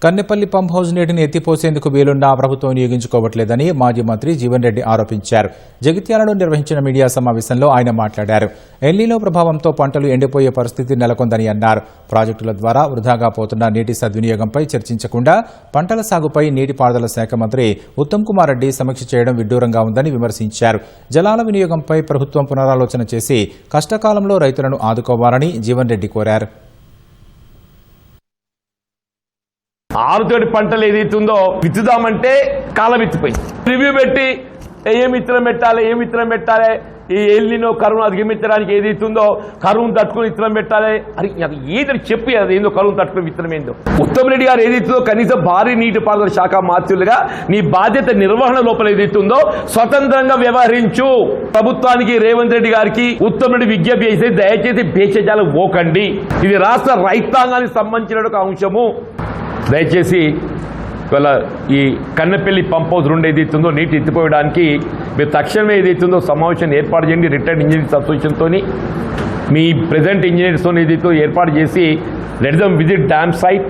Kannepalli pump house నీటిని ఎత్తిపోసేందుకు వీలున్నా ప్రభుత్వం వినియోగించుకోవట్లేదని మాజీ మంత్రి జీవన్ రెడ్డి ఆరోపించారు. జగిత్యాలలో నిర్వహించిన మీడియా సమావేశంలో ఆయన మాట్లాడారు. ఎల్నినో ప్రభావంతో పంటలు ఎండిపోయే పరిస్థితి నెలకొందని అన్నారు. ప్రాజెక్టుల ద్వారా వృధాగా పోతున్న నీటి సద్వినియోగంపై చర్చించకుండా పంటల సాగుపై నీటిపారుదల శాఖ మంత్రి ఉత్తమ్ కుమార్ రెడ్డి సమీక్ష చేయడం విడ్డూరంగా ఉందని విమర్శించారు. జలాల వినియోగంపై ప్రభుత్వం పునరాలోచన చేసి కష్టకాలంలో రైతులను ఆదుకోవాలని జీవన్ రెడ్డి కోరారు. ఆరుతోటి పంటలు ఏదైతుందో విత్తుదామంటే కాలం ఎత్తిపోయింది. రివ్యూ పెట్టి ఏం విత్తనం పెట్టాలి ఈ ఎల్నినో కరువును అధిగమించడానికి ఏదైతుందో కరువును తట్టుకుని విత్తనం పెట్టాలి అని ఏదని చెప్పి అది ఏందో కరువును తట్టుకుని విత్తనం ఏందో. ఉత్తమ్ రెడ్డి గారు ఏదైతుందో కనీసం భారీ నీటిపారుదల శాఖ మంత్రులుగా నీ బాధ్యత నిర్వహణ లోపల ఏదైతుందో స్వతంత్రంగా వ్యవహరించు. ప్రభుత్వానికి రేవంత్ రెడ్డి గారికి ఉత్తమ్ రెడ్డి విజ్ఞప్తి చేసి దయచేసి భేషజాలం పోకండి. ఇది రాష్ట్ర రైతాంగానికి సంబంధించిన ఒక అంశము. దయచేసి ఇవాళ ఈ కన్నెపల్లి పంప్ హౌస్ 2 ఏదైతుందో నీటి ఎత్తిపోయడానికి మీరు తక్షణమే ఏదైతుందో సమావేశాన్ని ఏర్పాటు చేయండి. రిటైర్డ్ ఇంజనీర్స్ అసోసియేషన్తో మీ ప్రెజెంట్ ఇంజనీర్స్తో ఏదైతే ఏర్పాటు చేసి let them visit dam site